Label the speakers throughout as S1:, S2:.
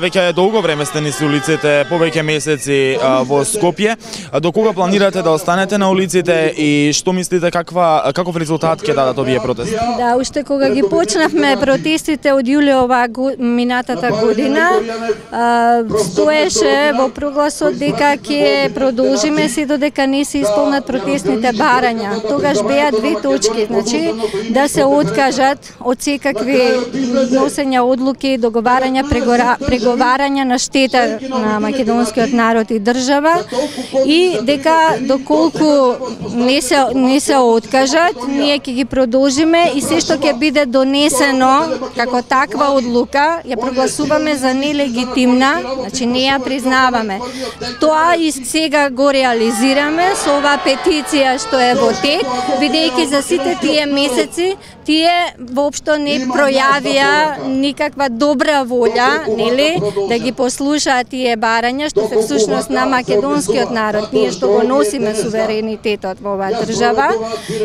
S1: Веќе долго време сте низ улиците, повеќе месеци во Скопје. До кога планирате да останете на улиците и што мислите каков резултат ќе дадат овие протести?
S2: Да, уште кога ги почнавме протестите од јули минатата година, стоеше во прогласот дека ќе продолжиме се додека не се исполнат протестните барања. Тогаш беа две точки, значи да се откажат од секакви носења одлуки, договарања, преговарања на штета на македонскиот народ и држава, и дека доколку не се откажат, ние ќе ги продолжиме и се што ќе биде донесено како таква одлука ја прогласуваме за нелегитимна, значи не ја признаваме. Тоа и сега го реализираме со оваа петиција што е во тек, бидејќи за сите тие месеци тие воопшто не пројавија никаква добра волја, нели, да ги послушаат тие барања што се всушност на македонскиот народ, ние што го носиме суверенитетот во оваа држава,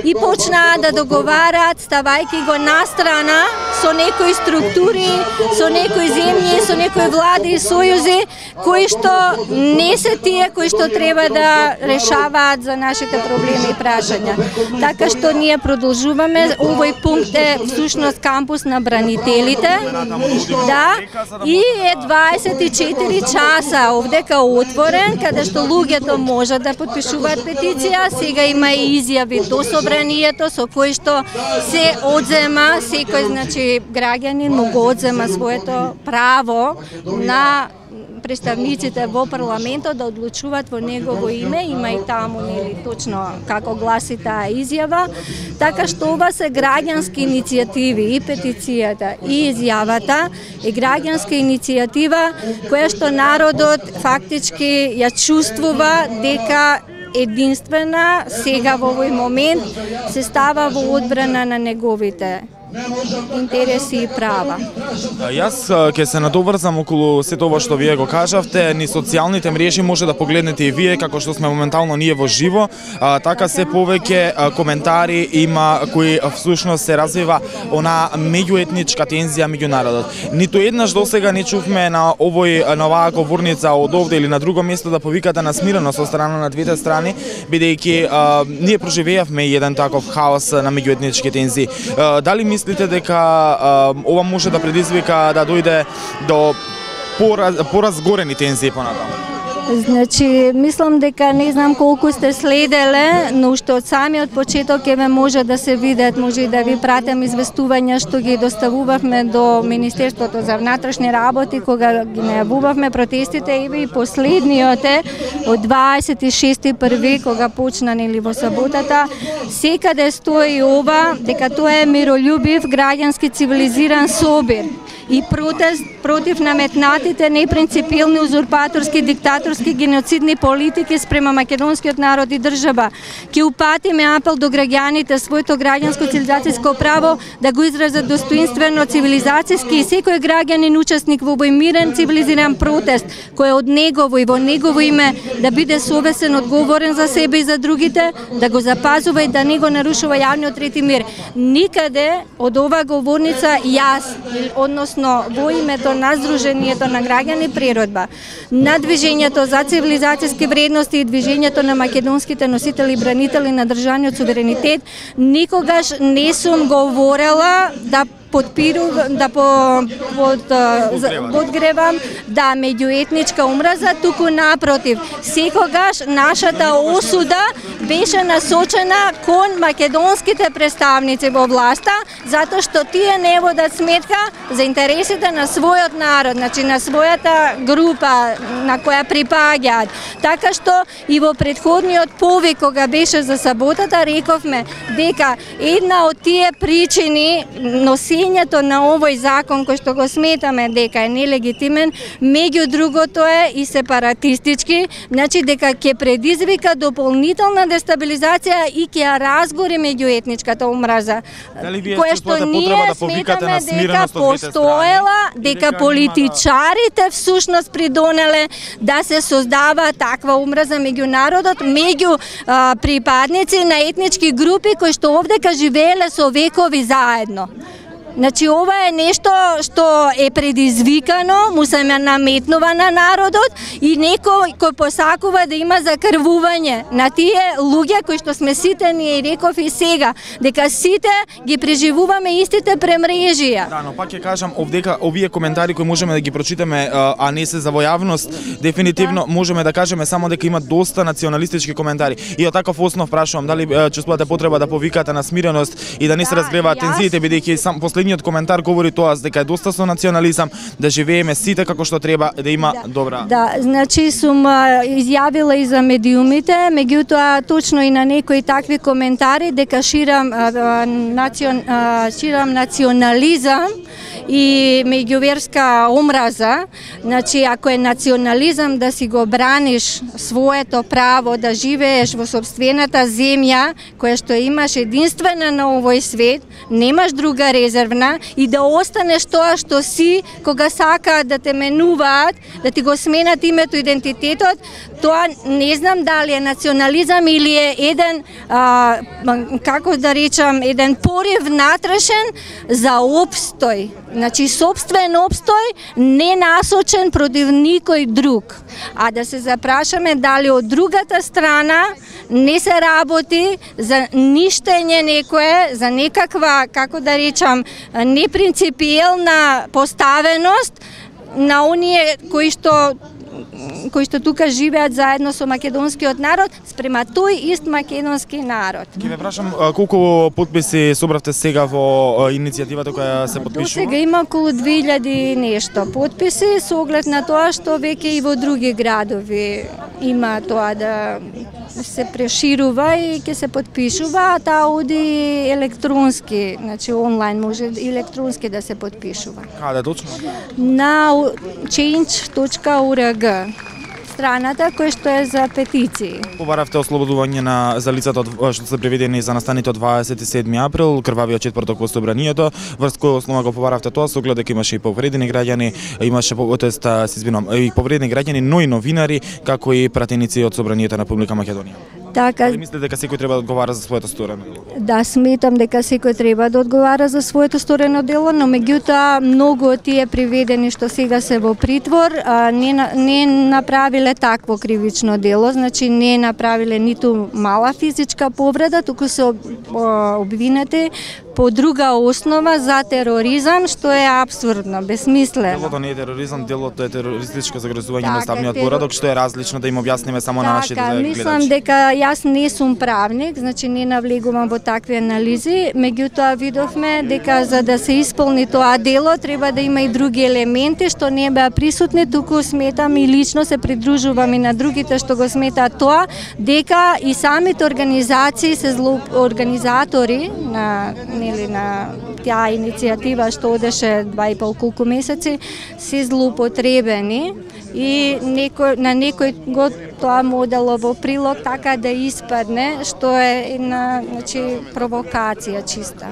S2: и почнаа да договараат ставајќи го настрана со некои структури, со некои земји, со некои влади и сојузи кои што не се тие кои што треба да решаваат за нашите проблеми и прашања. Така што ние продолжуваме, овој пункт е всушност кампус на бранителите, да, и е 24 часа овдека отворен, каде што луѓето можат да подпишуваат петиција. Сега има и изјави до собранието со кои што се одзема, секој, значи, граѓанин му го одзема своето право на представниците во парламентот да одлучуваат во негово име, има и таму, нели, точно како гласи таа изјава, така што ова се граѓански иницијативи, и петицијата, и изјавата, и граѓанска иницијатива која што народот фактички ја чувствува дека единствена сега во овој момент се става во одбрана на неговите интереси и права.
S1: Јас ќе се надоврзам околу сето ова што вие го кажавте. Ни социјалните мрежи може да погледнете и вие, како што сме моментално ние во живо, така се повеќе коментари има кои всушност се развива она меѓуетничка тензија меѓу народот. Ниту еднаш досега не чувме на оваа говорница од овде или на друго место да повикате на смиреност од страна на двете страни, бидејќи ние проживеавме еден таков хаос на меѓуетнички тензии. Дали мислите дека ова може да предизвика да дојде до поразгорени тензии понатаму?
S2: Значи, мислам дека не знам колку сте следеле, но уште од самиот почеток еве може да се видат, може и да ви пратам известувања што ги доставувавме до Министерството за внатрешни работи кога ги најавувавме протестите, еве и последниот е од 26.1. кога почна, нели, во саботата. Секаде стои ова дека тоа е мирољубив, граѓански, цивилизиран собир и протест против наметнатите непринципилни, узурпаторски, диктаторски, геноцидни политики спрема македонскиот народ и држава. Ќе упатиме апел до граѓаните своето граѓанско цивилизацијско право да го изразат достоинствено, цивилизацијски, и секој граѓанин учесник во овој мирен цивилизиран протест кој од негово и во негово име да биде совесен, одговорен за себе и за другите, да го запазува и да не го нарушува јавниот ред и мир. Никаде од оваа говорница јас, односно во името на Сдруженијето на граѓани Природба, на Движењето за цивилизацијски вредности и Движењето на македонските носители и бранители на државниот суверенитет, никогаш не сум говорела да подгревам да меѓуетничка омраза, туку напротив, секогаш нашата осуда беше насочена кон македонските представници во власта, затоа што тие не водат сметка за интересите на својот народ, значи на својата група на која припаѓаат. Така што и во претходниот повик кога беше за саботата рековме дека една од тие причини носењето на овој закон кој што го сметаме дека е нелегитимен, меѓу другото е и сепаратистички, значи дека ќе предизвика дополнителна дестабилизација и ќе ја разгори меѓуетничката омраза, која што ние сметаме дека постоела, дека политичарите всушност придонеле да се создава таква омраза меѓу народот, меѓу припадници на етнички групи кои што овдека живееле со векови заедно. Значи ова е нешто што е предизвикано, му се наметнува на народот и некој кој посакува да има закрвување на тие луѓе кои што сме сите, ние реков и сега, дека сите ги преживуваме истите премрежија.
S1: Да, но пак ќе кажам овдека овие коментари кои можеме да ги прочитаме, а не се за во јавност, дефинитивно можеме да кажеме само дека има доста националистички коментари. И од таков основ прашувам дали чувствувате потреба да повикате на смиреност и да не се разгреваат тензиите, бидејќи сам последниот коментар говори тоа дека е доста со национализам, да живееме сите како што треба, да има добра.
S2: Да, значи сум изјавила и за медиумите, меѓутоа точно и на некои такви коментари дека ширам национализам и меѓуверска омраза. Значи, ако е национализам да си го браниш своето право да живееш во собствената земја, која што имаш единствена на овој свет, немаш друга резервна и да останеш тоа што си, кога сакаат да те менуваат, да ти го сменат името, идентитетот, тоа не знам дали е национализам или е еден, како да речам, еден порив внатрешен за опстој. Значи, собствен опстој, не насочен против никој друг. А да се запрашаме дали од другата страна не се работи за ништење некое, за некаква, како да речам, непринципиелна поставеност на оние кои што тука живеат заедно со македонскиот народ спрема тој ист македонски народ.
S1: Ќе ве прашам колку потписи собравте сега во иницијативата која се потпишува?
S2: До сега има околу 2000 нешто потписи со оглед на тоа што веќе и во други градови има тоа да се преширува и ќе се потпишува, а таа оди електронски, значи онлайн може електронски да се потпишува.
S1: Каде точно?
S2: На change.org страната која што е за петиции.
S1: Побаравте ослободување за лицата што се приведени за настаните од 27 април, крвавиот четврток во собранието, врз која основа го побаравте тоа со оглед дека имаше и повредени граѓани, имаше и повредени граѓани, но и новинари, како и пратеници од собранието на Република Македонија.
S2: Така,
S1: дали мислите дека секој треба да одговара за своето сторено дело?
S2: Да, сметам дека секој треба да одговара за своето сторено дело, но меѓутоа многу од тие приведени што сега се во притвор не направиле такво кривично дело, значи не направиле ниту мала физичка повреда, туку се обвинети по друга основа за тероризам, што е апсурдно, безсмислено.
S1: Делото не е тероризам, делото е терористичко загрозување на уставниот поредок, што е различно, да им објасниме само на нашите гледачи.
S2: Мислам дека јас не сум правник, значи не навлегувам во такви анализи, меѓутоа видовме дека за да се исполни тоа дело треба да има и други елементи што не беа присутни, туку сметам и лично се придружувам и на другите што го сметаат тоа, дека и самите организации се организатори на таа иницијатива што одеше 2,5 колку месеци се злоупотребени и на некој го тоа модело во прилог така да испадне што е една провокација чиста.